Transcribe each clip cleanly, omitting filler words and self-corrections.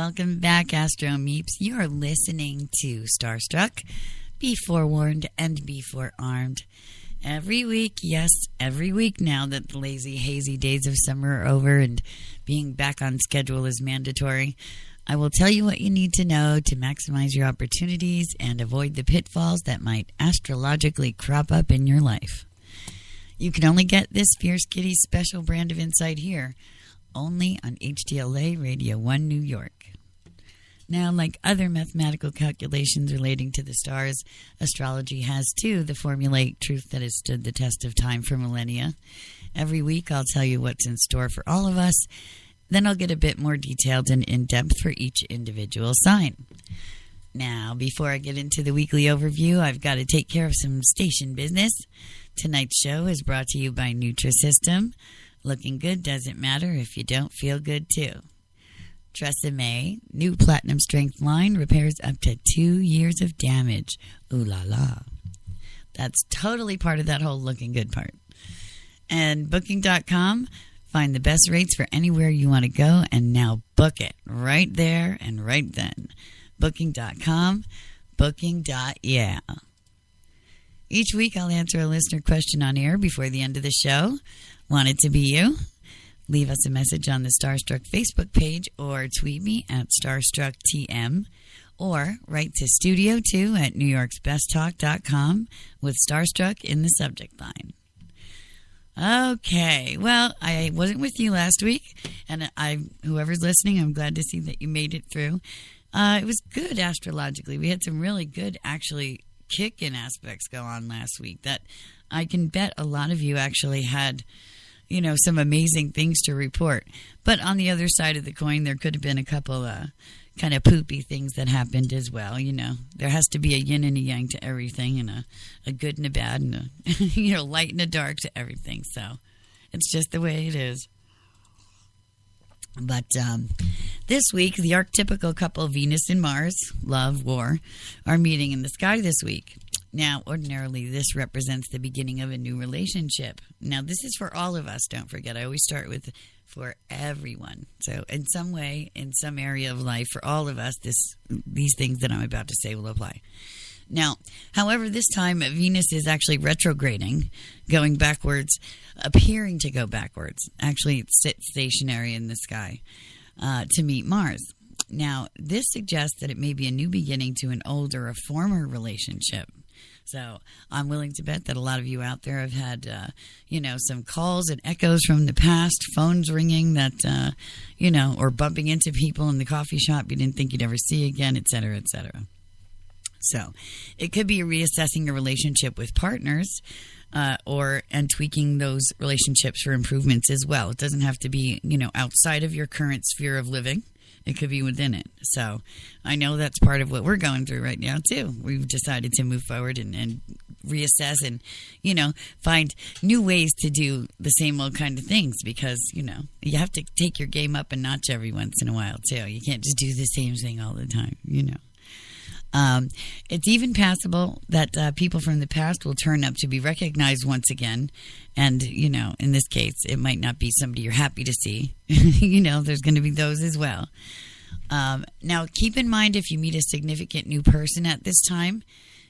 Welcome back, Astro Meeps. You are listening to StarStruck. Be forewarned and be forearmed. Every week, yes, every week now that the lazy, hazy days of summer are over and being back on schedule is mandatory, I will tell you what you need to know to maximize your opportunities and avoid the pitfalls that might astrologically crop up in your life. You can only get this Fierce Kitty's special brand of insight here, only on HDLA Radio 1 New York. Now, like other mathematical calculations relating to the stars, astrology has, too, the formulaic truth that has stood the test of time for millennia. Every week, I'll tell you what's in store for all of us. Then I'll get a bit more detailed and in-depth for each individual sign. Now, before I get into the weekly overview, I've got to take care of some station business. Tonight's show is brought to you by Nutrisystem. Looking good doesn't matter if you don't feel good, too. Tresemme, new platinum strength line, repairs up to 2 years of damage. Ooh la la. That's totally part of that whole looking good part. And Booking.com, find the best rates for anywhere you want to go, and now book it right there and right then. Booking.com, booking.yeah. Each week I'll answer a listener question on air before the end of the show. Want it to be you? Leave us a message on the StarStruck Facebook page or tweet me at StarStruckTM or write to Studio2 at NewYorksBestTalk.com with StarStruck in the subject line. Okay, well, I wasn't with you last week, and whoever's listening, I'm glad to see that you made it through. It was good astrologically. We had some really good, actually, kick-in aspects go on last week that I can bet a lot of you actually had, you know, some amazing things to report. But on the other side of the coin, there could have been a couple kind of poopy things that happened as well. You know, there has to be a yin and a yang to everything, and a good and a bad, and a light and a dark to everything. So it's just the way it is. But this week, the archetypical couple, Venus and Mars, love, war, are meeting in the sky this week. Now, ordinarily, this represents the beginning of a new relationship. Now, this is for all of us, don't forget. I always start with for everyone. So, in some way, in some area of life, for all of us, these things that I'm about to say will apply. Now, however, this time, Venus is actually retrograding, going backwards, appearing to go backwards. Actually, it's stationary in the sky to meet Mars. Now, this suggests that it may be a new beginning to an old or a former relationship. So I'm willing to bet that a lot of you out there have had, some calls and echoes from the past, phones ringing that, or bumping into people in the coffee shop you didn't think you'd ever see again, et cetera, et cetera. So it could be reassessing a relationship with partners and tweaking those relationships for improvements as well. It doesn't have to be, outside of your current sphere of living. It could be within it. So I know that's part of what we're going through right now, too. We've decided to move forward and reassess and, find new ways to do the same old kind of things because, you have to take your game up a notch every once in a while, too. You can't just do the same thing all the time, It's even possible that people from the past will turn up to be recognized once again. And, in this case, it might not be somebody you're happy to see. There's going to be those as well. Now, keep in mind if you meet a significant new person at this time,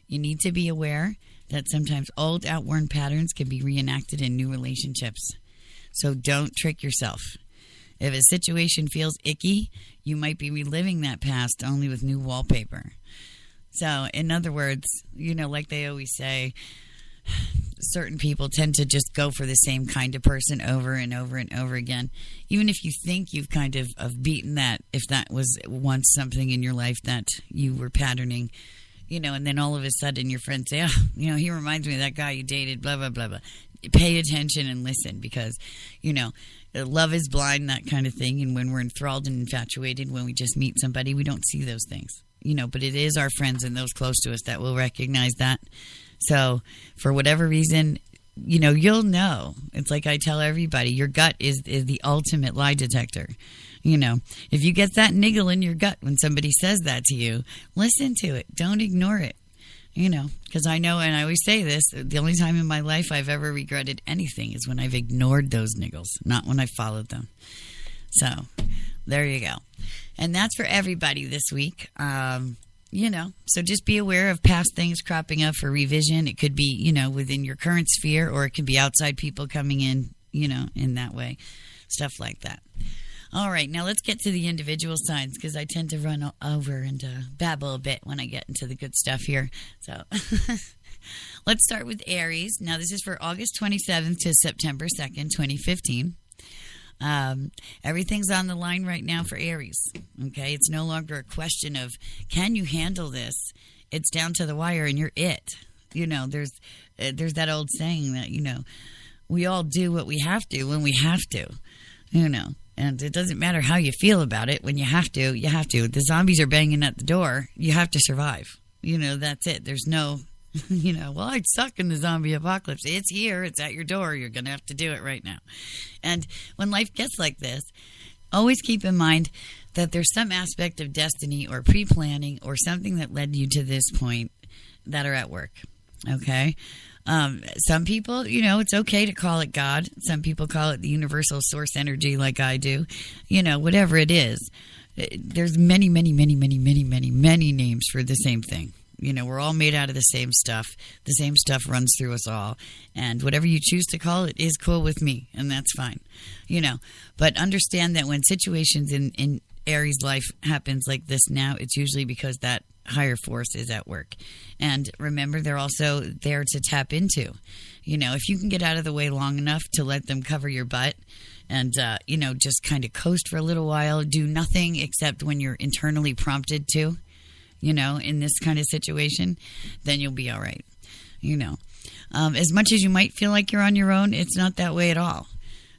you need to be aware that sometimes old, outworn patterns can be reenacted in new relationships. So don't trick yourself. If a situation feels icky, you might be reliving that past only with new wallpaper. So, in other words, like they always say, certain people tend to just go for the same kind of person over and over and over again. Even if you think you've kind of beaten that, if that was once something in your life that you were patterning, and then all of a sudden your friends say, he reminds me of that guy you dated, blah, blah, blah, blah. Pay attention and listen because, love is blind, that kind of thing. And when we're enthralled and infatuated, when we just meet somebody, we don't see those things. But it is our friends and those close to us that will recognize that. So for whatever reason, you'll know. It's like I tell everybody, your gut is the ultimate lie detector. If you get that niggle in your gut when somebody says that to you, listen to it. Don't ignore it. Because I know, and I always say this, the only time in my life I've ever regretted anything is when I've ignored those niggles, not when I followed them. So There you go. And that's for everybody this week. So just be aware of past things cropping up for revision. It could be, within your current sphere, or it could be outside people coming in, in that way. Stuff like that. All right, now let's get to the individual signs, because I tend to run over and babble a bit when I get into the good stuff here. So let's start with Aries. Now this is for August 27th to September 2nd, 2015. Everything's on the line right now for Aries. Okay, it's no longer a question of can you handle this. It's down to the wire, and you're it. There's that old saying that we all do what we have to when we have to. And it doesn't matter how you feel about it. When you have to, you have to. The zombies are banging at the door. You have to survive. That's it. There's no. Well, I'd suck in the zombie apocalypse. It's here. It's at your door. You're going to have to do it right now. And when life gets like this, always keep in mind that there's some aspect of destiny or pre-planning or something that led you to this point that are at work. Okay? Some people, it's okay to call it God. Some people call it the universal source energy like I do. Whatever it is. There's many, many, many, many, many, many, many names for the same thing. We're all made out of the same stuff. The same stuff runs through us all. And whatever you choose to call it is cool with me, and that's fine. But understand that when situations in Aries' life happens like this now, it's usually because that higher force is at work. And remember, they're also there to tap into. If you can get out of the way long enough to let them cover your butt and, just kind of coast for a little while, do nothing except when you're internally prompted to, in this kind of situation, then you'll be all right. As much as you might feel like you're on your own, it's not that way at all.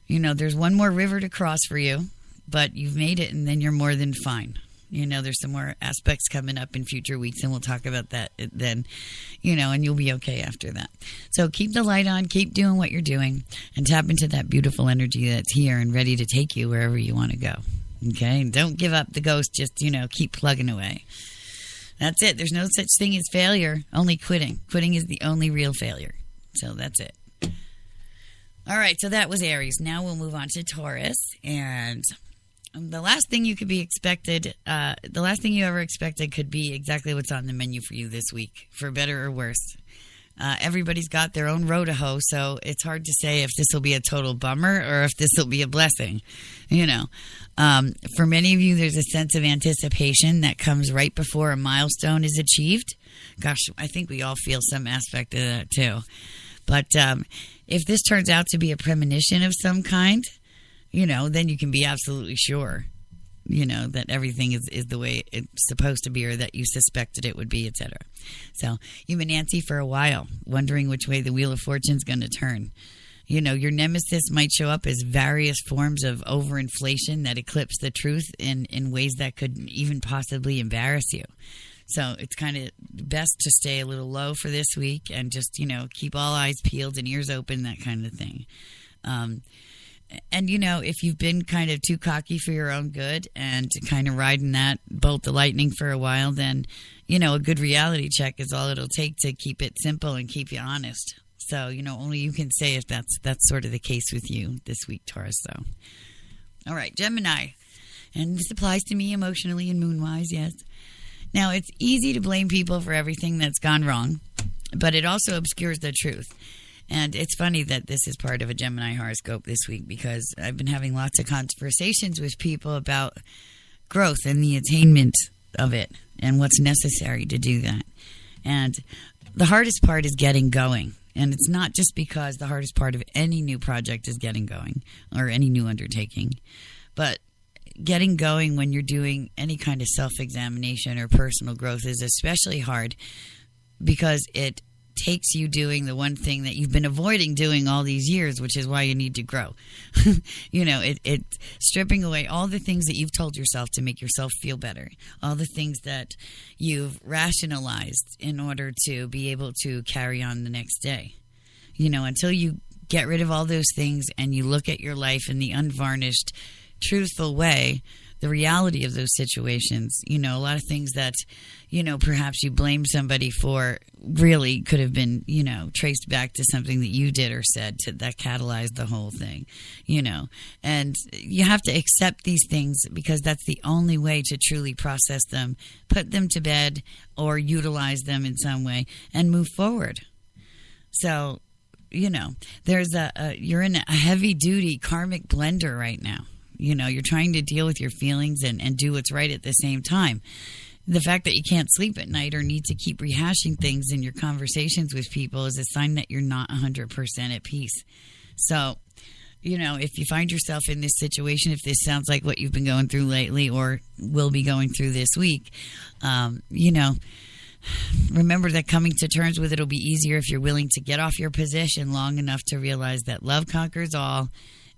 There's one more river to cross for you, but you've made it, and then you're more than fine. There's some more aspects coming up in future weeks, and we'll talk about that then, and you'll be okay after that. So keep the light on, keep doing what you're doing, and tap into that beautiful energy that's here and ready to take you wherever you want to go. Okay? And don't give up the ghost, just, keep plugging away. That's it. There's no such thing as failure, only quitting. Quitting is the only real failure. So that's it. All right, so that was Aries. Now we'll move on to Taurus. And the last thing you ever expected could be exactly what's on the menu for you this week, for better or worse. Everybody's got their own road to hoe, so it's hard to say if this will be a total bummer or if this will be a blessing. For many of you, there's a sense of anticipation that comes right before a milestone is achieved. Gosh, I think we all feel some aspect of that too. But if this turns out to be a premonition of some kind, then you can be absolutely sure, that everything is the way it's supposed to be, or that you suspected it would be, etc. So you've been antsy for a while, wondering which way the Wheel of Fortune's going to turn. Your nemesis might show up as various forms of overinflation that eclipse the truth in ways that could even possibly embarrass you. So it's kind of best to stay a little low for this week and just, keep all eyes peeled and ears open, that kind of thing. And, if you've been kind of too cocky for your own good and kind of riding that bolt of lightning for a while, then, a good reality check is all it'll take to keep it simple and keep you honest. So, only you can say if that's sort of the case with you this week, Taurus, though. All right, Gemini. And this applies to me emotionally and moon-wise, yes. Now, it's easy to blame people for everything that's gone wrong, but it also obscures the truth. And it's funny that this is part of a Gemini horoscope this week, because I've been having lots of conversations with people about growth and the attainment of it and what's necessary to do that. And the hardest part is getting going. And it's not just because the hardest part of any new project is getting going or any new undertaking, but getting going when you're doing any kind of self-examination or personal growth is especially hard, because it takes you doing the one thing that you've been avoiding doing all these years, which is why you need to grow. It's stripping away all the things that you've told yourself to make yourself feel better, all the things that you've rationalized in order to be able to carry on the next day. Until you get rid of all those things and you look at your life in the unvarnished, truthful way, the reality of those situations. A lot of things that, perhaps you blame somebody for really could have been, traced back to something that you did or said that catalyzed the whole thing, and you have to accept these things because that's the only way to truly process them, put them to bed or utilize them in some way and move forward. So, there's you're in a heavy duty karmic blender right now. You're trying to deal with your feelings and do what's right at the same time. The fact that you can't sleep at night or need to keep rehashing things in your conversations with people is a sign that you're not 100% at peace. So, if you find yourself in this situation, if this sounds like what you've been going through lately or will be going through this week, remember that coming to terms with it will be easier if you're willing to get off your position long enough to realize that love conquers all.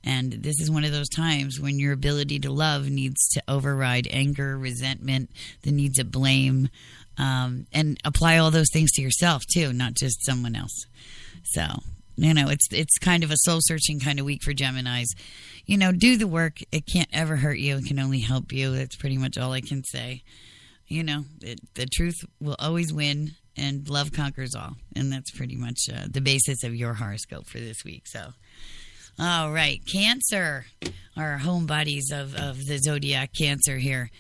And this is one of those times when your ability to love needs to override anger, resentment, the needs of blame, and apply all those things to yourself too, not just someone else. So, it's kind of a soul-searching kind of week for Geminis. Do the work. It can't ever hurt you. It can only help you. That's pretty much all I can say. The truth will always win, and love conquers all. And that's pretty much the basis of your horoscope for this week. So, all right, Cancer, our homebodies of the zodiac, Cancer here.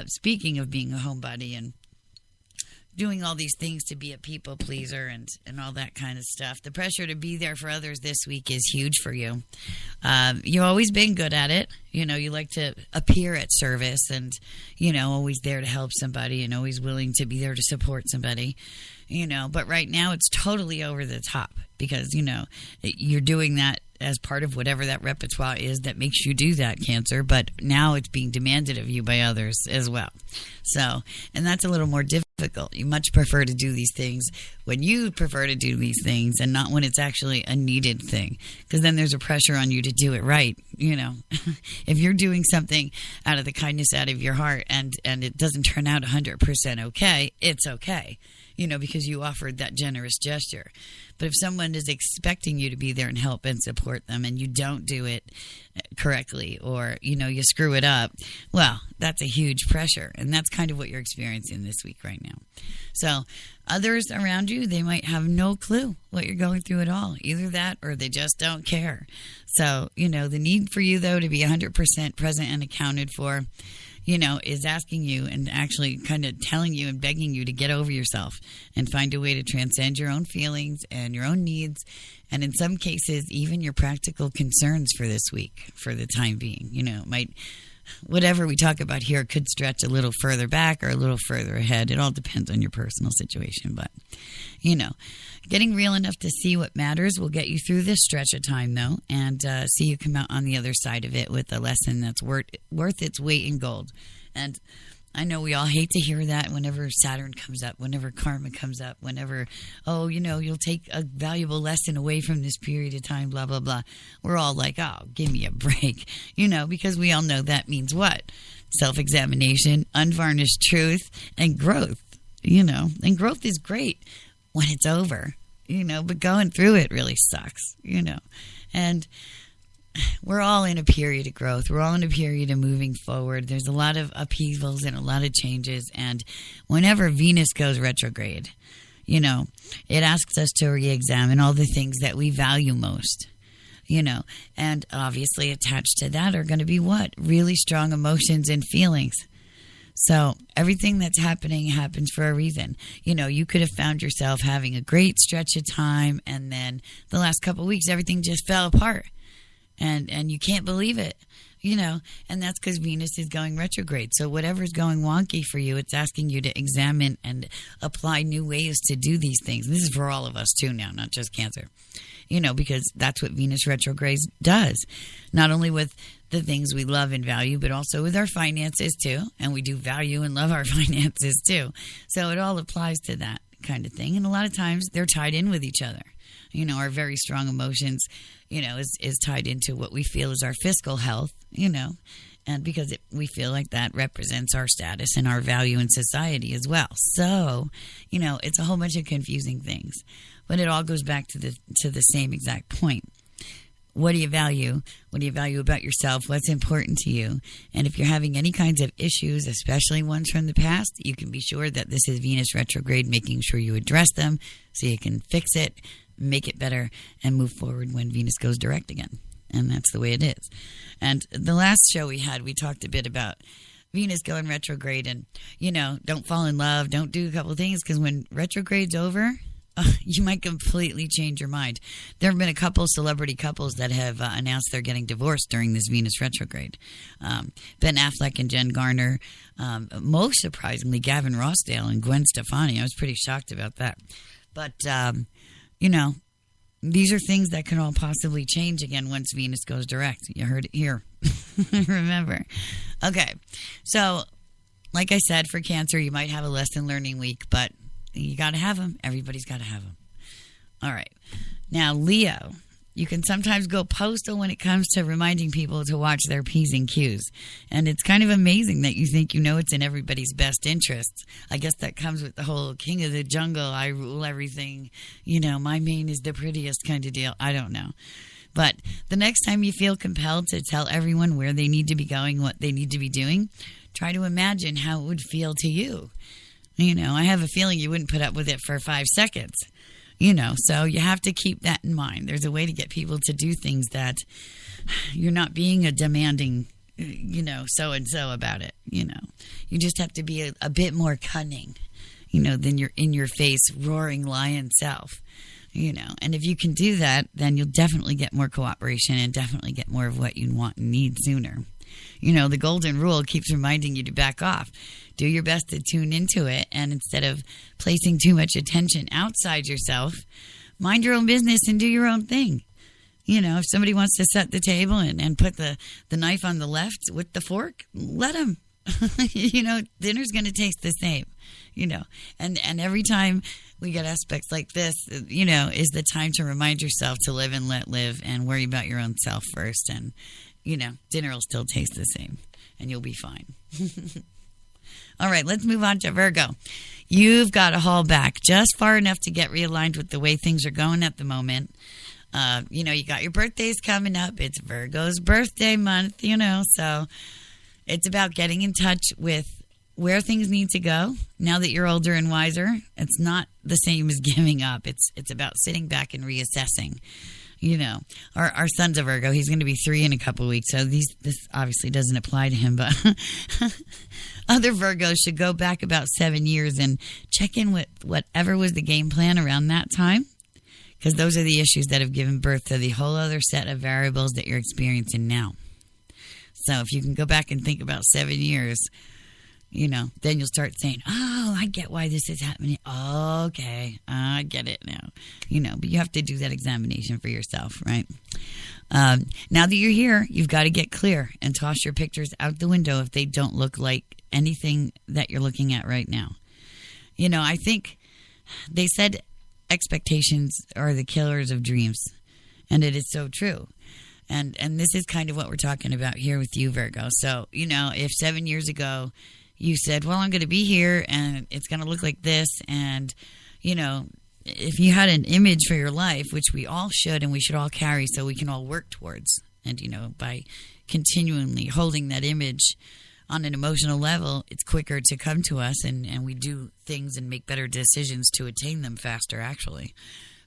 Speaking of being a homebody and doing all these things to be a people pleaser and all that kind of stuff, the pressure to be there for others this week is huge for you. You've always been good at it. You like to appear at service and, always there to help somebody and always willing to be there to support somebody. But right now it's totally over the top because, you're doing that as part of whatever that repertoire is that makes you do that, Cancer. But now it's being demanded of you by others as well. So, and that's a little more difficult. You much prefer to do these things when you prefer to do these things and not when it's actually a needed thing. Because then there's a pressure on you to do it right. If you're doing something out of the kindness out of your heart and it doesn't turn out 100% okay, it's okay. Because you offered that generous gesture. But if someone is expecting you to be there and help and support them and you don't do it correctly or, you screw it up, well, that's a huge pressure. And that's kind of what you're experiencing this week right now. So others around you, they might have no clue what you're going through at all. Either that or they just don't care. So, the need for you, though, to be 100% present and accounted for, is asking you and actually kind of telling you and begging you to get over yourself and find a way to transcend your own feelings and your own needs. And in some cases, even your practical concerns for this week, for the time being. Whatever we talk about here could stretch a little further back or a little further ahead. It all depends on your personal situation. But, getting real enough to see what matters will get you through this stretch of time, though, and see you come out on the other side of it with a lesson that's worth its weight in gold. And I know we all hate to hear that whenever Saturn comes up, whenever karma comes up, whenever, you'll take a valuable lesson away from this period of time, blah, blah, blah. We're all like, oh, give me a break, because we all know that means what? Self-examination, unvarnished truth, and growth, and growth is great when it's over, but going through it really sucks, and we're all in a period of growth. We're all in a period of moving forward. There's a lot of upheavals and a lot of changes. And whenever Venus goes retrograde, it asks us to re-examine all the things that we value most, and obviously attached to that are going to be what? Really strong emotions and feelings. So everything that's happening happens for a reason. You could have found yourself having a great stretch of time and then the last couple of weeks, everything just fell apart. And you can't believe it, and that's because Venus is going retrograde. So whatever's going wonky for you, it's asking you to examine and apply new ways to do these things. This is for all of us too now, not just Cancer, because that's what Venus retrograde does. Not only with the things we love and value, but also with our finances too. And we do value and love our finances too. So it all applies to that kind of thing. And a lot of times they're tied in with each other. Our very strong emotions, is tied into what we feel is our fiscal health, and because we feel like that represents our status and our value in society as well. So, it's a whole bunch of confusing things, but it all goes back to the same exact point. what do you value? What do you value about yourself? What's important to you? And if you're having any kinds of issues, especially ones from the past, you can be sure that this is Venus retrograde, making sure you address them so you can fix it, make it better, and move forward when Venus goes direct again. And that's the way it is. And the last show we had, we talked a bit about Venus going retrograde and, don't fall in love, don't do a couple of things, because when retrograde's over, you might completely change your mind. There have been a couple celebrity couples that have announced they're getting divorced during this Venus retrograde. Ben Affleck and Jen Garner. Most surprisingly, Gavin Rossdale and Gwen Stefani. I was pretty shocked about that. But, these are things that can all possibly change again once Venus goes direct. You heard it here. Remember. Okay. So, like I said, for Cancer, you might have a lesson learning week, but you got to have them. Everybody's got to have them. All right. Now, Leo, you can sometimes go postal when it comes to reminding people to watch their P's and Q's. And it's kind of amazing that you think it's in everybody's best interests. I guess that comes with the whole king of the jungle, I rule everything, my mane is the prettiest kind of deal. I don't know. But the next time you feel compelled to tell everyone where they need to be going, what they need to be doing, try to imagine how it would feel to you. I have a feeling you wouldn't put up with it for 5 seconds, so you have to keep that in mind. There's a way to get people to do things that you're not being a demanding, so-and-so about it, You just have to be a bit more cunning, than your in-your-face roaring lion self, And if you can do that, then you'll definitely get more cooperation and definitely get more of what you want and need sooner. The golden rule keeps reminding you to back off. Do your best to tune into it, and instead of placing too much attention outside yourself, mind your own business and do your own thing. If somebody wants to set the table and put the knife on the left with the fork, let them. Dinner's going to taste the same, And every time we get aspects like this, is the time to remind yourself to live and let live and worry about your own self first. And, dinner will still taste the same and you'll be fine. All right, let's move on to Virgo. You've got to haul back just far enough to get realigned with the way things are going at the moment. You got your birthdays coming up. It's Virgo's birthday month, so it's about getting in touch with where things need to go now that you're older and wiser. It's not the same as giving up. It's about sitting back and reassessing. Our son's a Virgo. He's going to be 3 in a couple of weeks, so this obviously doesn't apply to him, but other Virgos should go back about 7 years and check in with whatever was the game plan around that time, because those are the issues that have given birth to the whole other set of variables that you're experiencing now. So if you can go back and think about 7 years, then you'll start saying, oh, I get why this is happening. Oh, okay, I get it now. But you have to do that examination for yourself, right? Now that you're here, you've got to get clear and toss your pictures out the window if they don't look like anything that you're looking at right now. I think they said expectations are the killers of dreams, and it is so true. And this is kind of what we're talking about here with you, Virgo. So, if 7 years ago you said, well, I'm going to be here and it's going to look like this. And, if you had an image for your life, which we all should and we should all carry so we can all work towards. And, by continually holding that image on an emotional level, it's quicker to come to us and we do things and make better decisions to attain them faster, actually.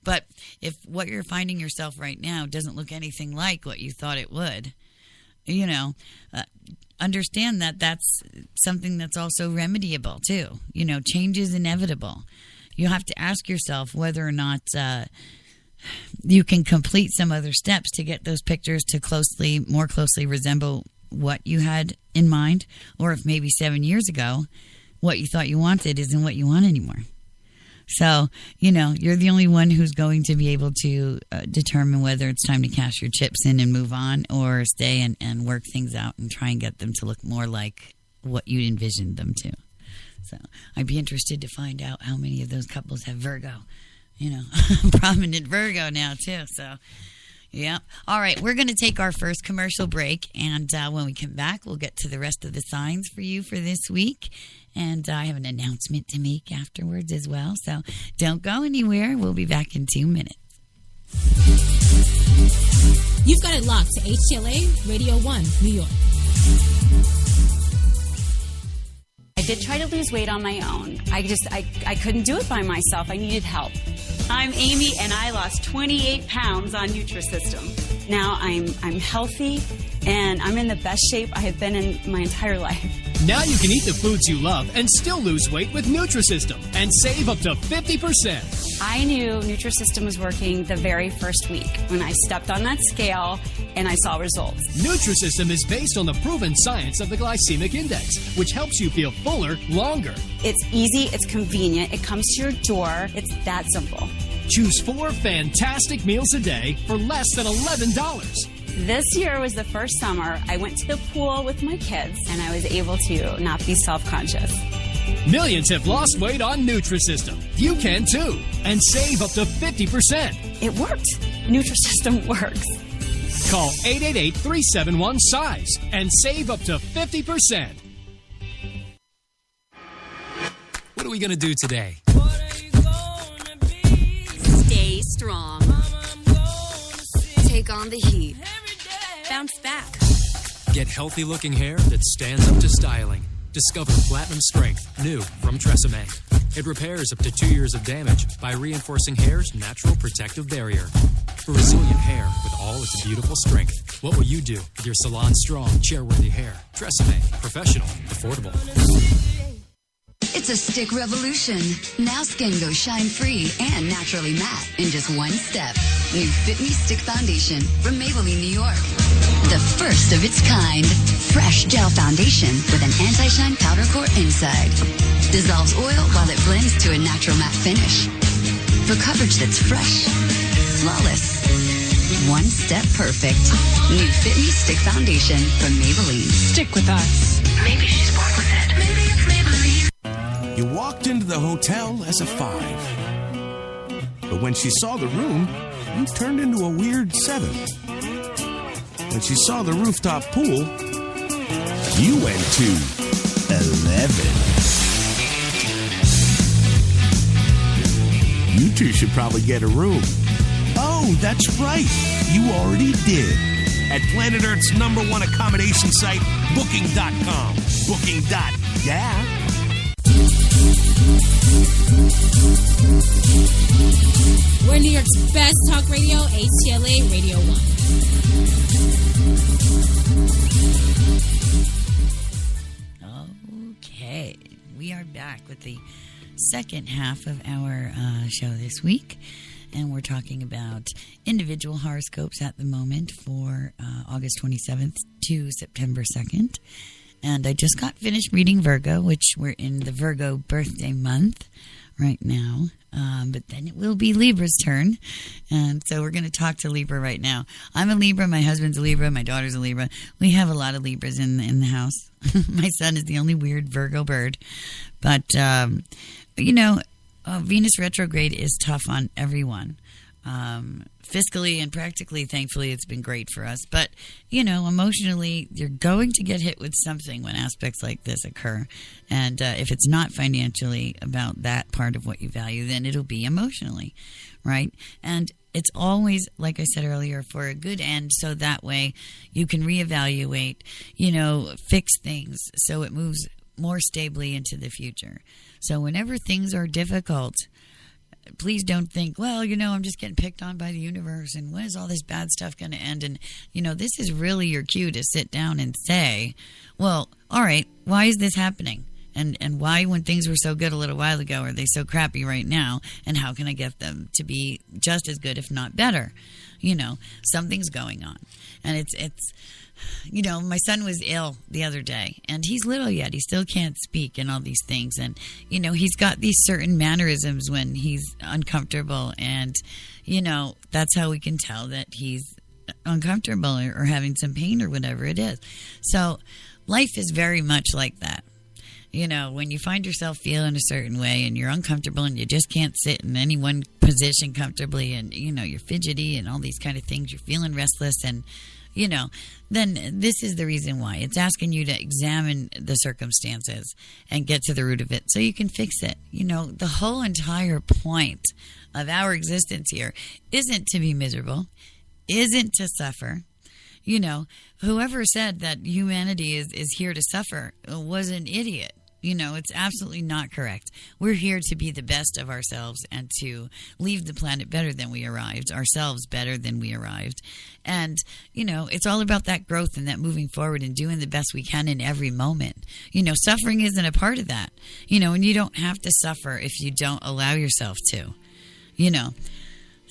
But if what you're finding yourself right now doesn't look anything like what you thought it would, understand that that's something that's also remediable too. Change is inevitable. You have to ask yourself whether or not you can complete some other steps to get those pictures to more closely resemble what you had in mind, or if maybe 7 years ago what you thought you wanted isn't what you want anymore. So, you're the only one who's going to be able to determine whether it's time to cash your chips in and move on, or stay and work things out and try and get them to look more like what you envisioned them to. So I'd be interested to find out how many of those couples have Virgo. Prominent Virgo now too. So, yeah. All right, we're going to take our first commercial break, and when we come back, we'll get to the rest of the signs for you for this week. And I have an announcement to make afterwards as well. So don't go anywhere. We'll be back in 2 minutes. You've got it locked to HTLA Radio 1, New York. I did try to lose weight on my own. I couldn't do it by myself. I needed help. I'm Amy, and I lost 28 pounds on Nutrisystem. Now I'm healthy, and I'm in the best shape I have been in my entire life. Now you can eat the foods you love and still lose weight with Nutrisystem and save up to 50%. I knew Nutrisystem was working the very first week when I stepped on that scale and I saw results. Nutrisystem is based on the proven science of the glycemic index, which helps you feel fuller longer. It's easy, it's convenient, it comes to your door. It's that simple. Choose 4 fantastic meals a day for less than $11. This year was the first summer I went to the pool with my kids and I was able to not be self-conscious. Millions have lost weight on Nutrisystem. You can too, and save up to 50%. It worked. Nutrisystem works. Call 888-371-SIZE and save up to 50%. What are we going to do today? Stay strong. Take on the heat. Bounce back. Get healthy-looking hair that stands up to styling. Discover Platinum Strength, new from Tresemme. It repairs up to 2 years of damage by reinforcing hair's natural protective barrier. For resilient hair with all its beautiful strength. What will you do with your salon-strong, chair-worthy hair? Tresemme. Professional. Affordable. It's a stick revolution. Now skin goes shine-free and naturally matte in just one step. New Fit Me Stick Foundation from Maybelline, New York. The first of its kind. Fresh gel foundation with an anti-shine powder core inside. Dissolves oil while it blends to a natural matte finish. For coverage that's fresh, flawless, one step perfect. New Fit Me Stick Foundation from Maybelline. Stick with us. Maybe she's born with it. Maybe it's Maybelline. You walked into the hotel as a 5. But when she saw the room, you turned into a weird 7. When she saw the rooftop pool, you went to 11. You two should probably get a room. Oh, that's right. You already did. At Planet Earth's #1 accommodation site, Booking.com. Booking.yeah. We're New York's best talk radio, HTLA Radio 1. Okay, we are back with the second half of our show this week, and we're talking about individual horoscopes at the moment for August 27th to September 2nd. And I just got finished reading Virgo, which we're in the Virgo birthday month right now. But then it will be Libra's turn. And so we're going to talk to Libra right now. I'm a Libra. My husband's a Libra. My daughter's a Libra. We have a lot of Libras in the house. My son is the only weird Virgo bird. But, Venus retrograde is tough on everyone. Fiscally and practically, thankfully, it's been great for us. But, emotionally, you're going to get hit with something when aspects like this occur. And if it's not financially about that part of what you value, then it'll be emotionally, right? And it's always, like I said earlier, for a good end, so that way you can reevaluate, fix things so it moves more stably into the future. So whenever things are difficult, please don't think, well, I'm just getting picked on by the universe, and when is all this bad stuff going to end? And, this is really your cue to sit down and say, well, all right, why is this happening? And why, when things were so good a little while ago, are they so crappy right now? And how can I get them to be just as good, if not better? Something's going on. And it's my son was ill the other day, and he's little yet. He still can't speak and all these things. And, he's got these certain mannerisms when he's uncomfortable. And, that's how we can tell that he's uncomfortable or having some pain or whatever it is. So life is very much like that. When you find yourself feeling a certain way and you're uncomfortable and you just can't sit in any one position comfortably, and, you're fidgety and all these kind of things, you're feeling restless, and, then this is the reason why. It's asking you to examine the circumstances and get to the root of it so you can fix it. The whole entire point of our existence here isn't to be miserable. isn't to suffer. You know, whoever said that humanity is here to suffer was an idiot. You know, it's absolutely not correct. We're here to be the best of ourselves and to leave the planet better than we arrived, ourselves better than we arrived. And, you know, it's all about that growth and that moving forward and doing the best we can in every moment. You know, suffering isn't a part of that. You know, and you don't have to suffer if you don't allow yourself to. You know,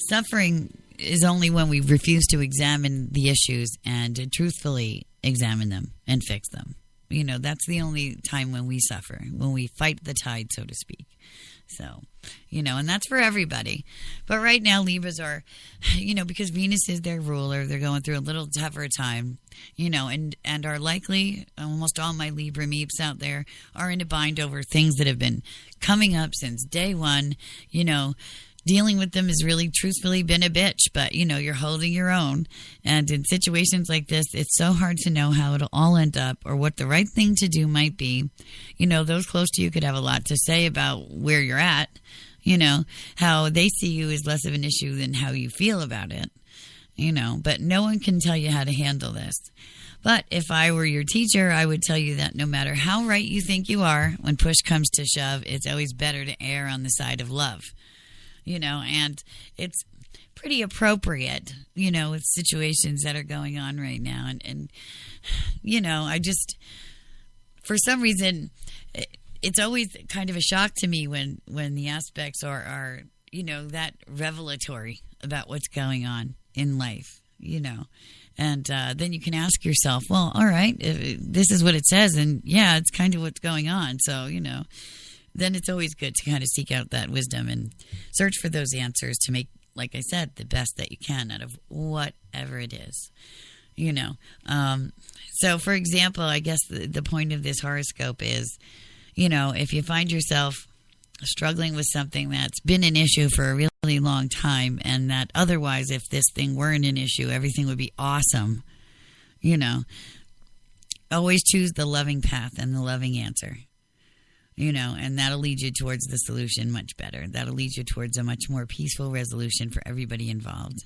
suffering is only when we refuse to examine the issues and truthfully examine them and fix them. You know, that's the only time when we suffer, when we fight the tide, so to speak. So, you know, and that's for everybody. But right now, Libras are, you know, because Venus is their ruler, they're going through a little tougher time, you know, and are likely, almost all my Libra meeps out there are in a bind over things that have been coming up since day one. You know, dealing with them has really truthfully been a bitch, but, you know, you're holding your own. And in situations like this, it's so hard to know how it'll all end up or what the right thing to do might be. You know, those close to you could have a lot to say about where you're at, you know, how they see you as less of an issue than how you feel about it, you know, but no one can tell you how to handle this. But if I were your teacher, I would tell you that no matter how right you think you are, when push comes to shove, it's always better to err on the side of love. You know, and it's pretty appropriate, you know, with situations that are going on right now. And you know, I just, for some reason, it's always kind of a shock to me when the aspects are, you know, that revelatory about what's going on in life, you know. And then you can ask yourself, well, all right, this is what it says. And yeah, it's kind of what's going on. So, you know, then it's always good to kind of seek out that wisdom and search for those answers to make, like I said, the best that you can out of whatever it is, you know. So, for example, I guess the point of this horoscope is, you know, if you find yourself struggling with something that's been an issue for a really long time and that otherwise, if this thing weren't an issue, everything would be awesome, you know, always choose the loving path and the loving answer. You know, and that'll lead you towards the solution much better. That'll lead you towards a much more peaceful resolution for everybody involved.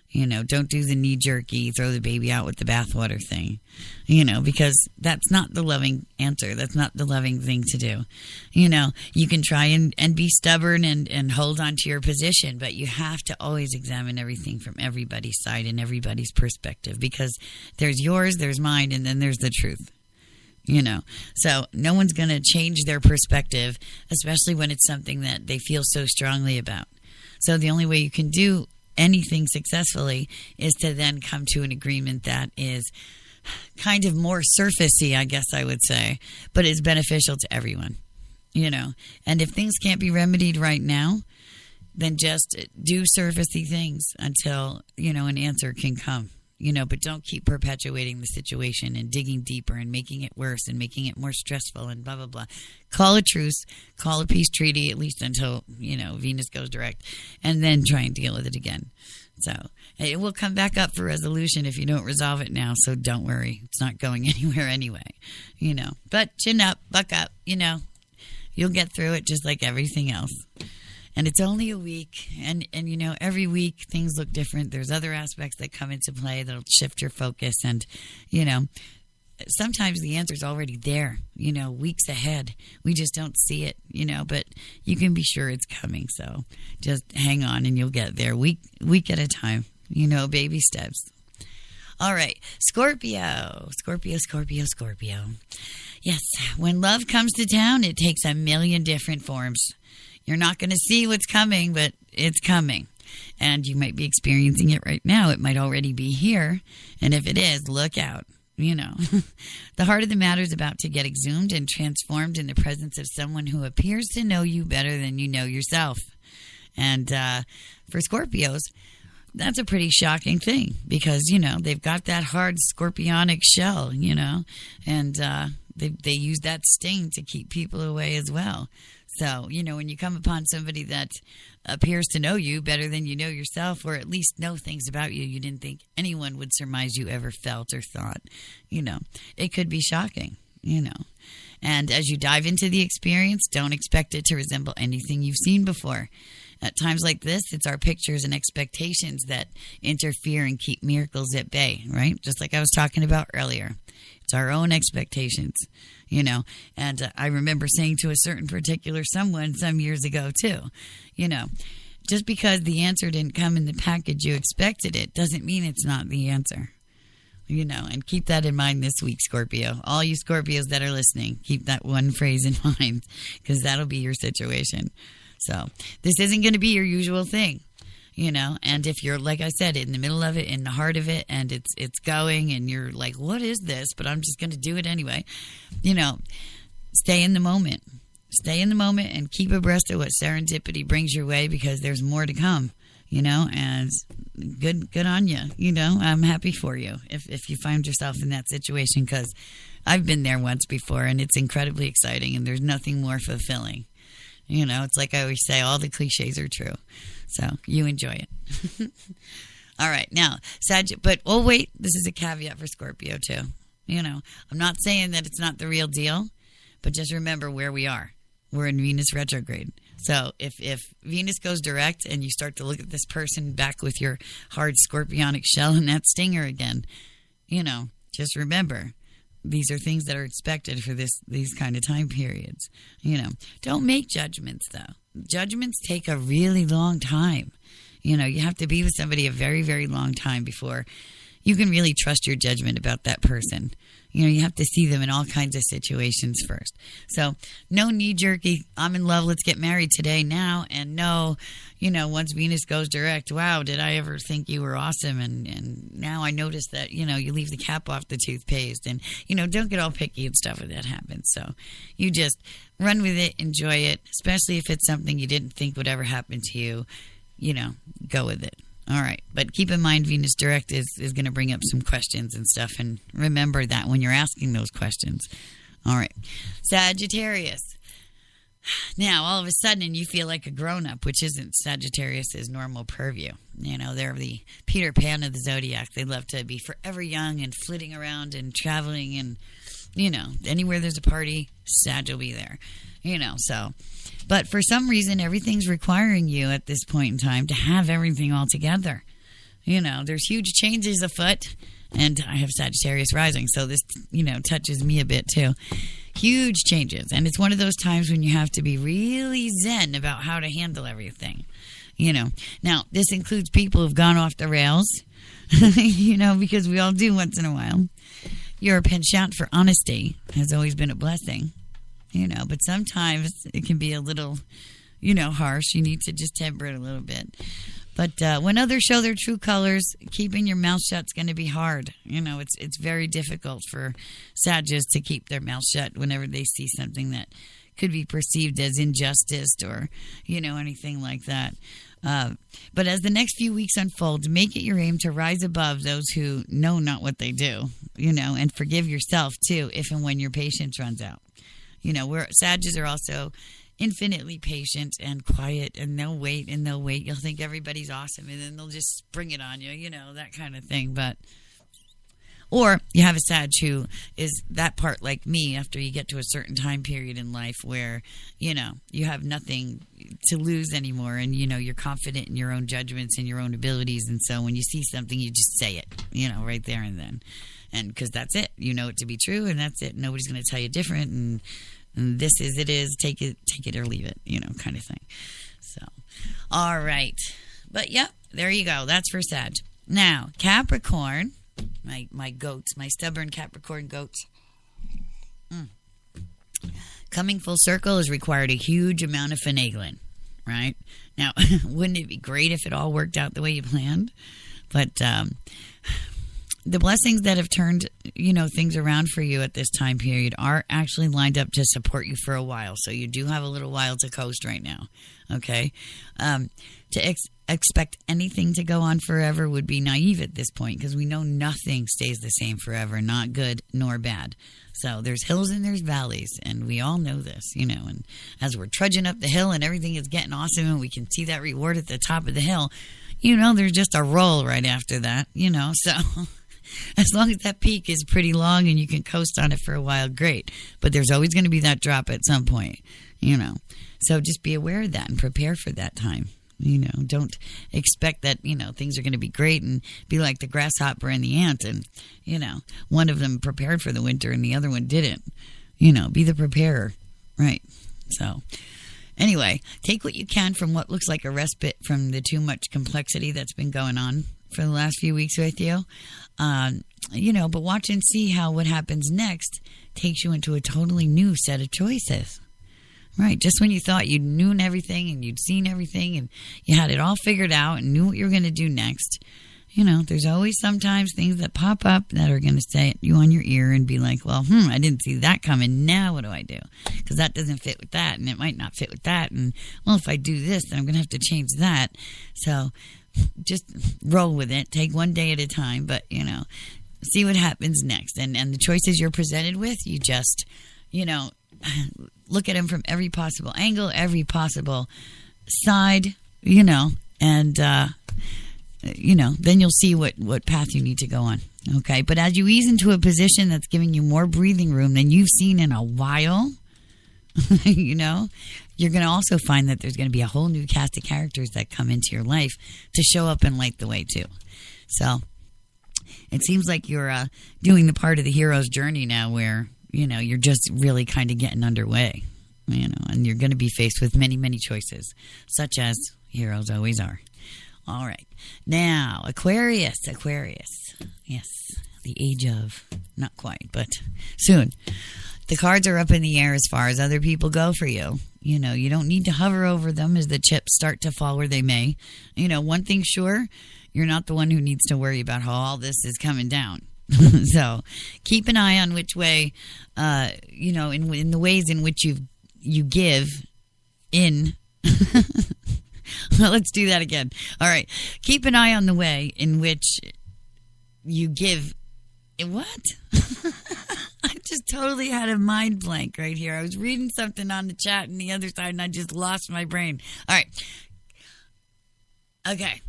You know, don't do the knee-jerky, throw the baby out with the bathwater thing, you know, because that's not the loving answer. That's not the loving thing to do. You know, you can try and be stubborn and hold on to your position, but you have to always examine everything from everybody's side and everybody's perspective, because there's yours, there's mine, and then there's the truth. You know, so no one's going to change their perspective, especially when it's something that they feel so strongly about. So the only way you can do anything successfully is to then come to an agreement that is kind of more surfacey, I guess I would say, but is beneficial to everyone, you know. And if things can't be remedied right now, then just do surfacey things until, you know, an answer can come. You know, but don't keep perpetuating the situation and digging deeper and making it worse and making it more stressful and blah, blah, blah. Call a truce, call a peace treaty, at least until, you know, Venus goes direct, and then try and deal with it again. So it will come back up for resolution if you don't resolve it now, so don't worry. It's not going anywhere anyway, you know. But chin up, buck up, you know. You'll get through it just like everything else. And it's only a week, and you know, every week things look different. There's other aspects that come into play that'll shift your focus, and, you know, sometimes the answer's already there, you know, weeks ahead. We just don't see it, you know, but you can be sure it's coming. So just hang on and you'll get there week at a time, you know, baby steps. All right, Scorpio. Yes, when love comes to town, it takes a million different forms. You're not going to see what's coming, but it's coming. And you might be experiencing it right now. It might already be here. And if it is, look out. You know, the heart of the matter is about to get exhumed and transformed in the presence of someone who appears to know you better than you know yourself. And for Scorpios, that's a pretty shocking thing because, you know, they've got that hard scorpionic shell, you know, and they use that sting to keep people away as well. So, you know, when you come upon somebody that appears to know you better than you know yourself, or at least know things about you you didn't think anyone would surmise you ever felt or thought, you know, it could be shocking, you know. And as you dive into the experience, don't expect it to resemble anything you've seen before. At times like this, it's our pictures and expectations that interfere and keep miracles at bay, right? Just like I was talking about earlier. It's our own expectations, you know. And I remember saying to a certain particular someone some years ago, too, you know, just because the answer didn't come in the package you expected it doesn't mean it's not the answer. You know, and keep that in mind this week, Scorpio. All you Scorpios that are listening, keep that one phrase in mind, because that'll be your situation. So this isn't going to be your usual thing, you know. And if you're, like I said, in the middle of it, in the heart of it, and it's going, and you're like, what is this? But I'm just going to do it anyway. You know, stay in the moment. Stay in the moment and keep abreast of what serendipity brings your way, because there's more to come. You know, and good on you. You know, I'm happy for you if you find yourself in that situation, because I've been there once before, and it's incredibly exciting, and there's nothing more fulfilling. You know, it's like I always say, all the cliches are true. So you enjoy it. All right, now, but oh wait, this is a caveat for Scorpio too. You know, I'm not saying that it's not the real deal, but just remember where we are. We're in Venus retrograde. So if Venus goes direct and you start to look at this person back with your hard scorpionic shell and that stinger again, you know, just remember, these are things that are expected for these kind of time periods. You know, don't make judgments, though. Judgments take a really long time. You know, you have to be with somebody a very, very long time before you can really trust your judgment about that person. You know, you have to see them in all kinds of situations first. So no knee-jerky, I'm in love, let's get married today now. And no, you know, once Venus goes direct, wow, did I ever think you were awesome? And now I notice that, you know, you leave the cap off the toothpaste. And, you know, don't get all picky and stuff when that happens. So you just run with it, enjoy it, especially if it's something you didn't think would ever happen to you. You know, go with it. All right, but keep in mind Venus direct is going to bring up some questions and stuff, and remember that when you're asking those questions. All right, Sagittarius. Now, all of a sudden, you feel like a grown-up, which isn't Sagittarius's normal purview. You know, they're the Peter Pan of the zodiac. They love to be forever young and flitting around and traveling, and, you know, anywhere there's a party, Sag will be there. You know, so... But for some reason, everything's requiring you at this point in time to have everything all together. You know, there's huge changes afoot. And I have Sagittarius rising, so this, you know, touches me a bit too. Huge changes. And it's one of those times when you have to be really zen about how to handle everything. You know, now, this includes people who've gone off the rails, you know, because we all do once in a while. Your penchant for honesty has always been a blessing. You know, but sometimes it can be a little, you know, harsh. You need to just temper it a little bit. But when others show their true colors, keeping your mouth shut is going to be hard. You know, it's very difficult for Sagittarius to keep their mouth shut whenever they see something that could be perceived as injustice or, you know, anything like that. But as the next few weeks unfold, make it your aim to rise above those who know not what they do, you know, and forgive yourself, too, if and when your patience runs out. You know, Sagittarius are also infinitely patient and quiet, and they'll wait and they'll wait. You'll think everybody's awesome, and then they'll just spring it on you, you know, that kind of thing. Or you have a Sag who is that part like me after you get to a certain time period in life where, you know, you have nothing to lose anymore, and, you know, you're confident in your own judgments and your own abilities, and so when you see something, you just say it, you know, right there and then. And because that's it. You know it to be true, and that's it. Nobody's going to tell you different, and this is it is. Take it or leave it, you know, kind of thing. So, all right. But, yep, there you go. That's for Sag. Now, Capricorn, my goats, my stubborn Capricorn goats. Coming full circle has required a huge amount of finagling, right? Now, wouldn't it be great if it all worked out the way you planned? But the blessings that have turned, you know, things around for you at this time period are actually lined up to support you for a while. So you do have a little while to coast right now, okay? To expect anything to go on forever would be naive at this point, because we know nothing stays the same forever, not good nor bad. So there's hills and there's valleys, and we all know this, you know. And as we're trudging up the hill and everything is getting awesome and we can see that reward at the top of the hill, you know, there's just a roll right after that, you know, so... As long as that peak is pretty long and you can coast on it for a while, great. But there's always going to be that drop at some point, you know. So just be aware of that and prepare for that time, Don't expect that, things are going to be great and be like the grasshopper and the ant. And, one of them prepared for the winter and the other one didn't. Be the preparer. Right. So anyway, take what you can from what looks like a respite from the too much complexity that's been going on for the last few weeks with you. But watch and see how what happens next takes you into a totally new set of choices. Right, just when you thought you'd known everything and you'd seen everything and you had it all figured out and knew what you were going to do next, there's always sometimes things that pop up that are going to stay at you on your ear and be like, well, I didn't see that coming. Now what do I do? Because that doesn't fit with that, and it might not fit with that. And, well, if I do this, then I'm going to have to change that. So just roll with it. Take one day at a time, but, see what happens next. And the choices you're presented with, you just, look at them from every possible angle, every possible side, and, then you'll see what path you need to go on. Okay. But as you ease into a position that's giving you more breathing room than you've seen in a while, you're going to also find that there's going to be a whole new cast of characters that come into your life to show up and light the way too. So it seems like you're doing the part of the hero's journey now where, you're just really kind of getting underway, and you're going to be faced with many, many choices, such as heroes always are. All right. Now, Aquarius. Yes, the age of, not quite, but soon. The cards are up in the air as far as other people go for you. You don't need to hover over them as the chips start to fall where they may. One thing's sure, you're not the one who needs to worry about how all this is coming down. So keep an eye on which way, in the ways in which you give in. Well, let's do that again. All right. Keep an eye on the way in which you give. What? I just totally had a mind blank right here. I was reading something on the chat and the other side, and I just lost my brain. All right. Okay.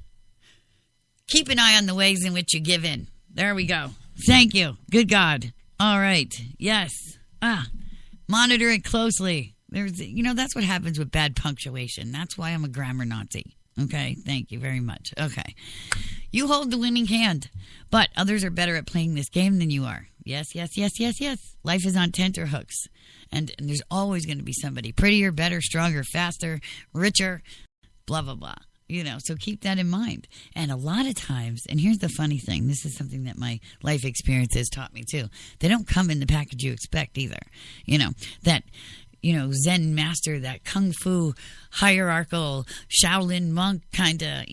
Keep an eye on the ways in which you give in. There we go. Thank you. Good God. All right. Yes. Monitor it closely. That's what happens with bad punctuation. That's why I'm a grammar Nazi. Okay. Thank you very much. Okay. You hold the winning hand, but others are better at playing this game than you are. Yes. Life is on tenterhooks, and there's always going to be somebody prettier, better, stronger, faster, richer, blah, blah, blah. So keep that in mind. And a lot of times, and here's the funny thing, this is something that my life experience has taught me too. They don't come in the package you expect either. That Zen master, that Kung Fu hierarchical Shaolin monk kind of,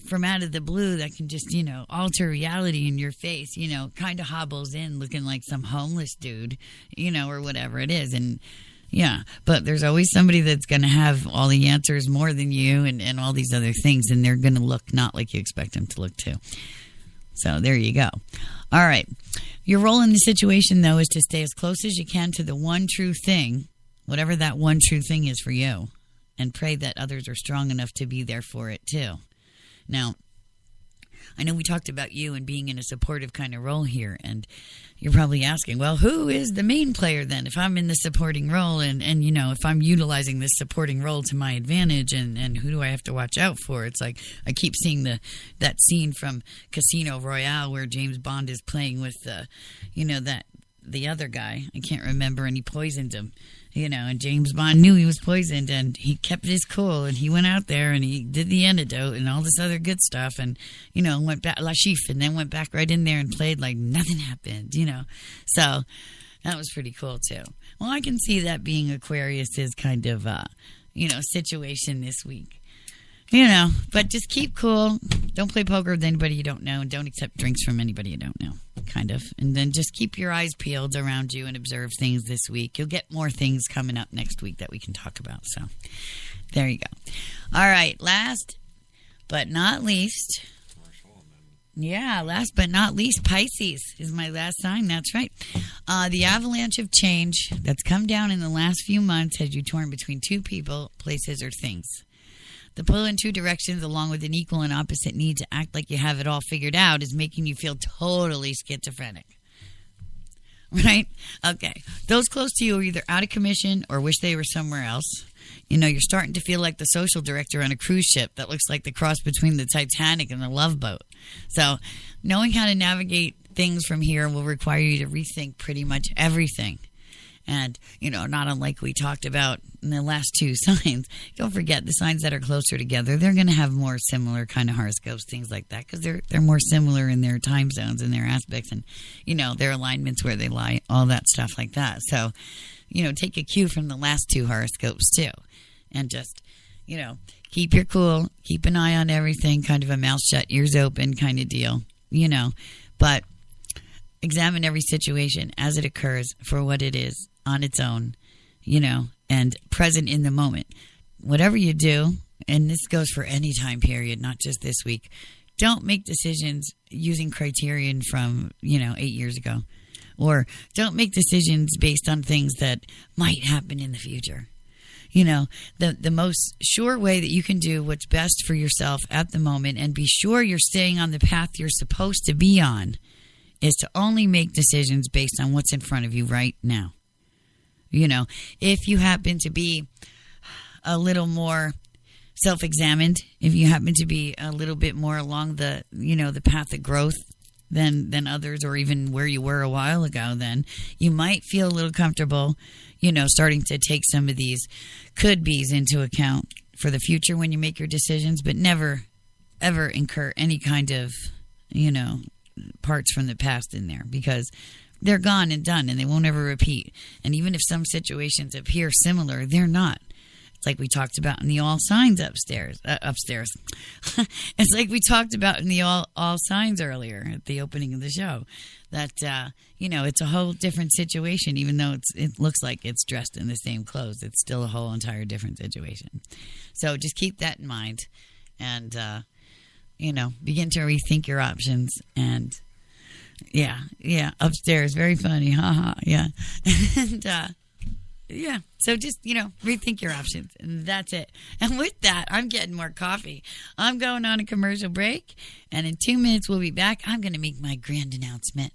from out of the blue that can just, alter reality in your face, kind of hobbles in looking like some homeless dude, or whatever it is. And yeah, but there's always somebody that's going to have all the answers more than you and all these other things, and they're going to look not like you expect them to look too. So there you go. All right. Your role in the situation, though, is to stay as close as you can to the one true thing, whatever that one true thing is for you, and pray that others are strong enough to be there for it too. Now, I know we talked about you and being in a supportive kind of role here, and you're probably asking, well, who is the main player then if I'm in the supporting role and if I'm utilizing this supporting role to my advantage, and who do I have to watch out for? It's like I keep seeing that scene from Casino Royale where James Bond is playing with the other guy. I can't remember, and he poisoned him. And James Bond knew he was poisoned, and he kept his cool, and he went out there, and he did the antidote and all this other good stuff, and, went back, La Chiffre, and then went back right in there and played like nothing happened, So that was pretty cool, too. Well, I can see that being Aquarius's kind of, situation this week. But just keep cool. Don't play poker with anybody you don't know, and don't accept drinks from anybody you don't know, kind of. And then just keep your eyes peeled around you and observe things this week. You'll get more things coming up next week that we can talk about. So there you go. All right. Last but not least, Pisces is my last sign. That's right. The avalanche of change that's come down in the last few months has you torn between two people, places, or things. The pull in two directions, along with an equal and opposite need to act like you have it all figured out, is making you feel totally schizophrenic. Right? Okay. Those close to you are either out of commission or wish they were somewhere else. You're starting to feel like the social director on a cruise ship that looks like the cross between the Titanic and the Love Boat. So knowing how to navigate things from here will require you to rethink pretty much everything. And, not unlike we talked about in the last two signs, don't forget the signs that are closer together, they're going to have more similar kind of horoscopes, things like that, because they're more similar in their time zones and their aspects and, their alignments where they lie, all that stuff like that. So, take a cue from the last two horoscopes too. And just, keep your cool, keep an eye on everything, kind of a mouth shut, ears open kind of deal, But examine every situation as it occurs for what it is on its own, and present in the moment. Whatever you do, and this goes for any time period, not just this week, don't make decisions using criterion from, 8 years ago. Or don't make decisions based on things that might happen in the future. The most sure way that you can do what's best for yourself at the moment and be sure you're staying on the path you're supposed to be on is to only make decisions based on what's in front of you right now. If you happen to be a little more self-examined, if you happen to be a little bit more along the, the path of growth than others, or even where you were a while ago, then you might feel a little comfortable, starting to take some of these could-be's into account for the future when you make your decisions, but never, ever incur any kind of, parts from the past in there, because they're gone and done and they won't ever repeat. And even if some situations appear similar, they're not. It's like we talked about in the all signs upstairs. It's like we talked about in the all signs earlier at the opening of the show, that it's a whole different situation. Even though it looks like it's dressed in the same clothes, it's still a whole entire different situation. So just keep that in mind, and begin to rethink your options. And upstairs, very funny, haha, yeah. And so just, rethink your options, and that's it. And with that, I'm getting more coffee. I'm going on a commercial break, and in 2 minutes we'll be back. I'm going to make my grand announcement,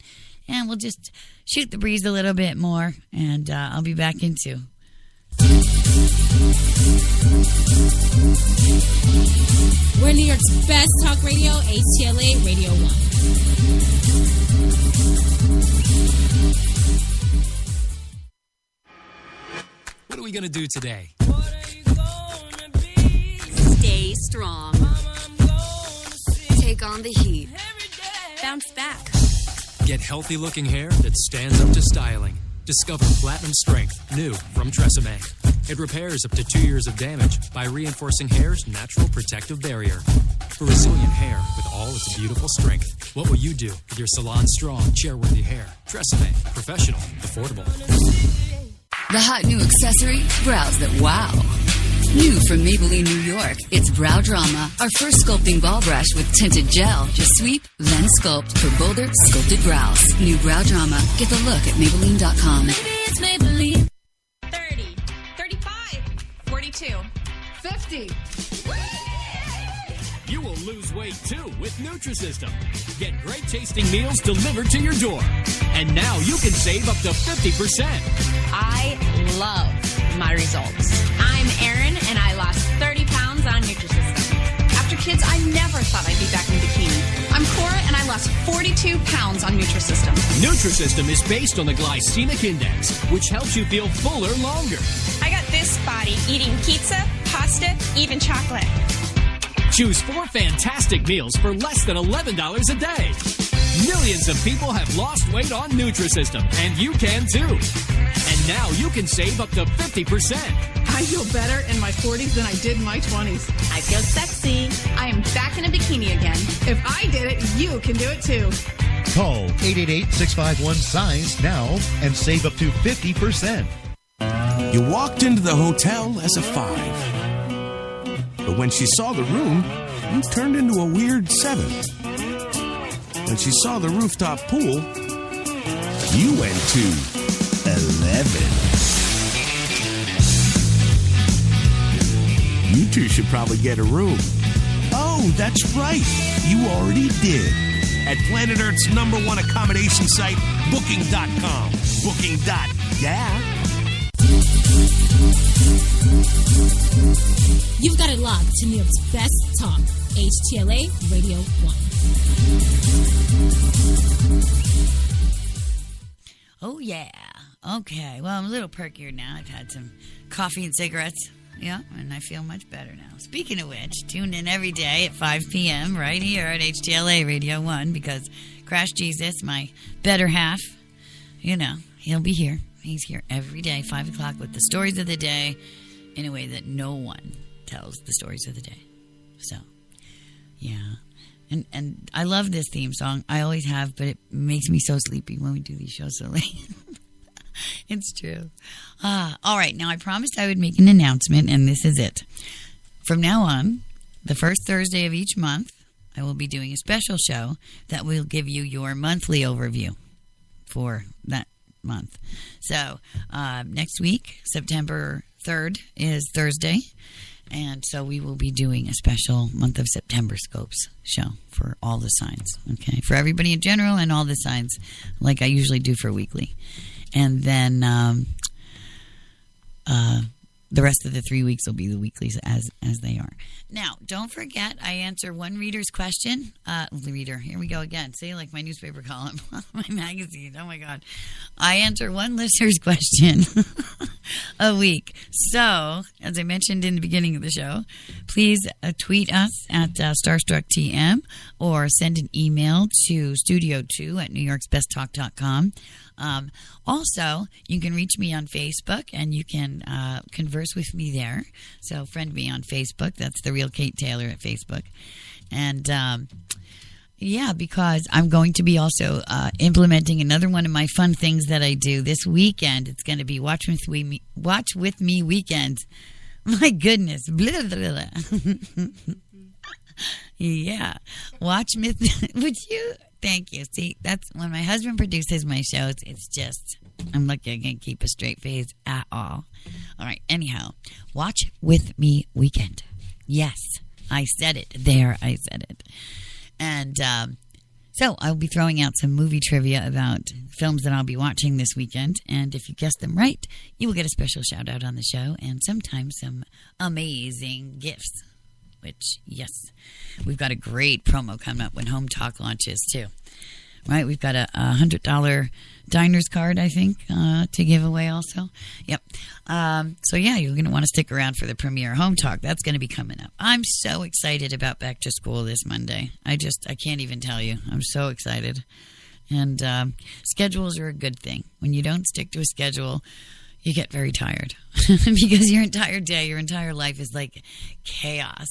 and we'll just shoot the breeze a little bit more, and I'll be back in 2. We're New York's best talk radio, HTLA Radio 1. What are we going to do today? Stay strong. Take on the heat. Bounce back. Get healthy-looking hair that stands up to styling. Discover Platinum Strength, new from Tresemme. It repairs up to 2 years of damage by reinforcing hair's natural protective barrier. For resilient hair with all its beautiful strength, what will you do with your salon-strong, chair-worthy hair? Tresemme, professional, affordable. The hot new accessory, brows that wow. New from Maybelline, New York, it's Brow Drama, our first sculpting ball brush with tinted gel. Just sweep, then sculpt for bolder, sculpted brows. New Brow Drama. Get the look at Maybelline.com. Maybe it's Maybelline. 30, 35, 42, 50. You will lose weight too with Nutrisystem. Get great tasting meals delivered to your door. And now you can save up to 50%. I love my results. I'm Erin, and I lost 30 pounds on Nutrisystem. After kids, I never thought I'd be back in a bikini. I'm Cora, and I lost 42 pounds on Nutrisystem. Nutrisystem is based on the glycemic index, which helps you feel fuller longer. I got this body eating pizza, pasta, even chocolate. Choose 4 fantastic meals for less than $11 a day. Millions of people have lost weight on Nutrisystem, and you can too. And now you can save up to 50%. I feel better in my 40s than I did in my 20s. I feel sexy. I am back in a bikini again. If I did it, you can do it too. Call 888-651-SIZE now and save up to 50%. You walked into the hotel as a 5. But when she saw the room, you turned into a weird 7. When she saw the rooftop pool, you went to 11. You two should probably get a room. Oh, that's right. You already did. At Planet Earth's #1 accommodation site, Booking.com. Booking. Yeah. You've got it locked to New York's best talk, HTLA Radio 1. Oh, yeah. Okay. Well, I'm a little perkier now. I've had some coffee and cigarettes. Yeah, and I feel much better now. Speaking of which, tune in every day at 5 p.m. right here at HTLA Radio 1 because Crash Jesus, my better half, he'll be here. He's here every day, 5 o'clock, with the stories of the day in a way that no one tells the stories of the day. So, yeah. And I love this theme song. I always have, but it makes me so sleepy when we do these shows so late. It's true. All right. Now, I promised I would make an announcement, and this is it. From now on, the first Thursday of each month, I will be doing a special show that will give you your monthly overview for that month. So, next week, September 3rd, is Thursday. And so we will be doing a special month of September Scopes show for all the signs, okay? For everybody in general and all the signs, like I usually do for weekly. And then the rest of the 3 weeks will be the weeklies as they are. Now, don't forget, I answer one reader's question. Reader, here we go again. See, like my newspaper column, my magazine. Oh, my God. I answer one listener's question a week. So, as I mentioned in the beginning of the show, please tweet us at StarStruckTM or send an email to studio2@newyorksbesttalk.com. Also, you can reach me on Facebook and you can converse with me there. So friend me on Facebook. That's The Real Kate Taylor at Facebook. And because I'm going to be also implementing another one of my fun things that I do this weekend. It's going to be Watch With Me Weekends. My goodness. Blah, blah, blah. Yeah. Watch me. Would you? Thank you. See, that's when my husband produces my shows. It's just, I'm lucky I can't keep a straight face at all. All right. Anyhow, Watch With Me Weekend. Yes, I said it. There, I said it. And so I'll be throwing out some movie trivia about films that I'll be watching this weekend. And if you guess them right, you will get a special shout out on the show and sometimes some amazing gifts. Which, yes, we've got a great promo coming up when Home Talk launches, too. Right? We've got a $100 Diners card, I think, to give away also. Yep. So, yeah, you're going to want to stick around for the premiere Home Talk. That's going to be coming up. I'm so excited about back to school this Monday. I can't even tell you. I'm so excited. And schedules are a good thing. When you don't stick to a schedule, you get very tired because your entire day, your entire life is like chaos,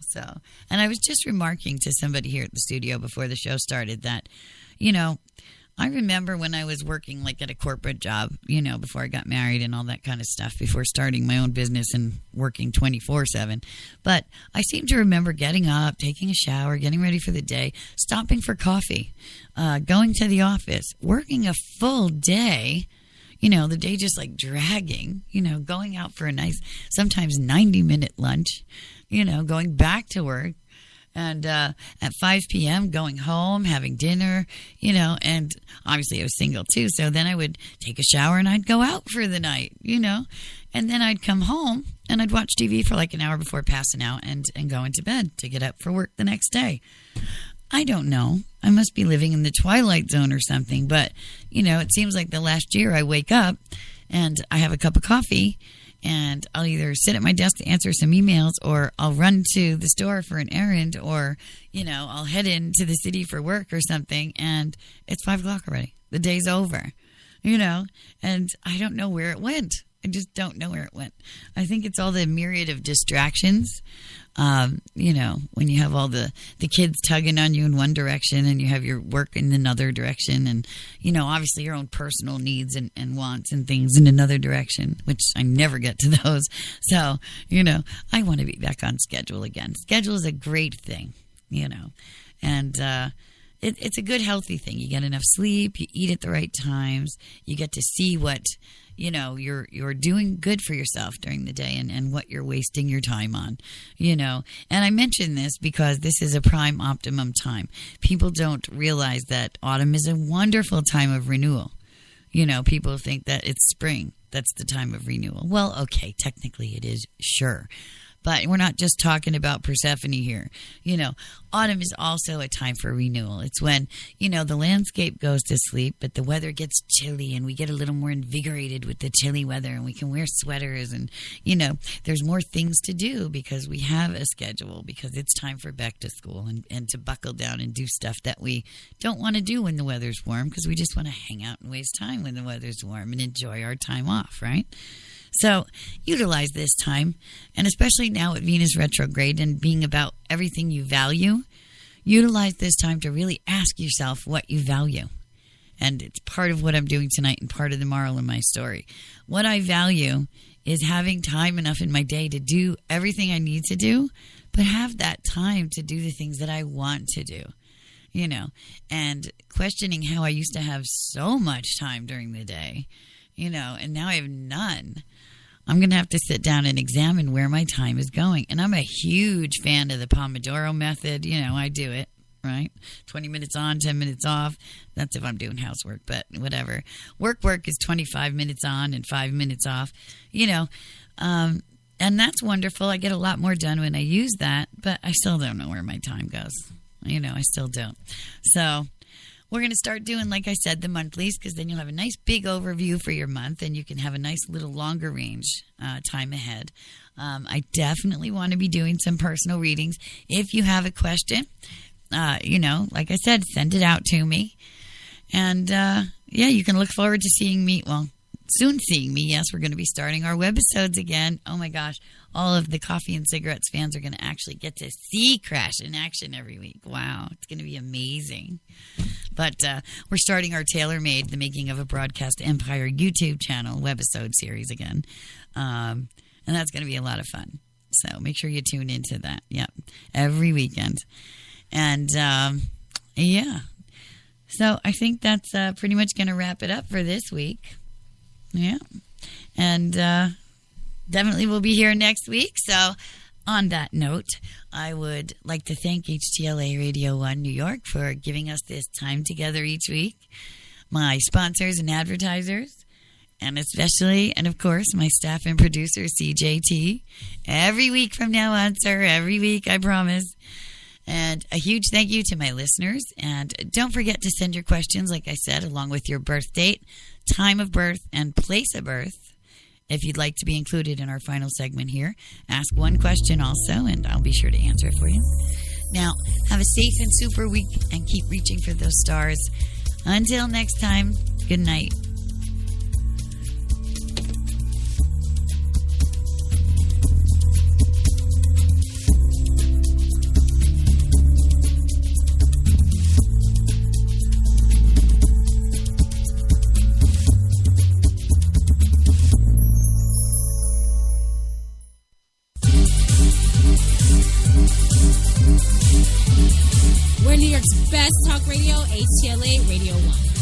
so. And I was just remarking to somebody here at the studio before the show started that, I remember when I was working like at a corporate job, before I got married and all that kind of stuff, before starting my own business and working 24/7. But I seem to remember getting up, taking a shower, getting ready for the day, stopping for coffee, going to the office, working a full day. The day just like dragging, going out for a nice, sometimes 90-minute lunch, going back to work. And at 5 p.m., going home, having dinner, and obviously I was single too. So then I would take a shower and I'd go out for the night, and then I'd come home and I'd watch TV for like an hour before passing out and go into bed to get up for work the next day. I don't know. I must be living in the twilight zone or something. But, it seems like the last year I wake up and I have a cup of coffee and I'll either sit at my desk to answer some emails or I'll run to the store for an errand or, I'll head into the city for work or something and it's 5 o'clock already. The day's over, and I don't know where it went. I just don't know where it went. I think it's all the myriad of distractions. When you have all the kids tugging on you in one direction and you have your work in another direction and, obviously your own personal needs and wants and things in another direction, which I never get to those. So, I want to be back on schedule again. Schedule is a great thing, and it's a good, healthy thing. You get enough sleep, you eat at the right times, you get to see what you're doing good for yourself during the day and what you're wasting your time on, And I mention this because this is a prime optimum time. People don't realize that autumn is a wonderful time of renewal. People think that it's spring. that's the time of renewal. Well, okay, technically it is, sure. But we're not just talking about Persephone here. Autumn is also a time for renewal. It's when, the landscape goes to sleep, but the weather gets chilly and we get a little more invigorated with the chilly weather and we can wear sweaters and, there's more things to do because we have a schedule, because it's time for back to school and to buckle down and do stuff that we don't want to do when the weather's warm, because we just want to hang out and waste time when the weather's warm and enjoy our time off, right? So utilize this time, and especially now with Venus retrograde and being about everything you value, utilize this time to really ask yourself what you value. And it's part of what I'm doing tonight and part of the moral of my story. What I value is having time enough in my day to do everything I need to do, but have that time to do the things that I want to do. And questioning how I used to have so much time during the day, and now I have none. I'm going to have to sit down and examine where my time is going. And I'm a huge fan of the Pomodoro method. I do it, right? 20 minutes on, 10 minutes off. That's if I'm doing housework, but whatever. Work is 25 minutes on and 5 minutes off, and that's wonderful. I get a lot more done when I use that, but I still don't know where my time goes. I still don't. So we're going to start doing, like I said, the monthlies, because then you'll have a nice big overview for your month and you can have a nice little longer range time ahead. I definitely want to be doing some personal readings. If you have a question, like I said, send it out to me. And, you can look forward to seeing me. Well, soon seeing me. Yes, we're going to be starting our webisodes again. Oh, my gosh. All of the Coffee and Cigarettes fans are going to actually get to see Crash in action every week. Wow. It's going to be amazing. But we're starting our Tailor-Made, The Making of a Broadcast Empire YouTube channel webisode series again. And that's going to be a lot of fun. So make sure you tune into that. Yep. Every weekend. And, So I think that's pretty much going to wrap it up for this week. Yeah. And definitely we'll be here next week. So on that note, I would like to thank HTLA Radio 1 New York for giving us this time together each week, my sponsors and advertisers, and especially, and of course, my staff and producer, CJT. Every week from now on, sir. Every week, I promise. And a huge thank you to my listeners. And don't forget to send your questions, like I said, along with your birth date, time of birth, and place of birth. If you'd like to be included in our final segment here, ask one question also, and I'll be sure to answer it for you. Now, have a safe and super week, and keep reaching for those stars. Until next time, good night. We're New York's best talk radio, HTLA Radio 1.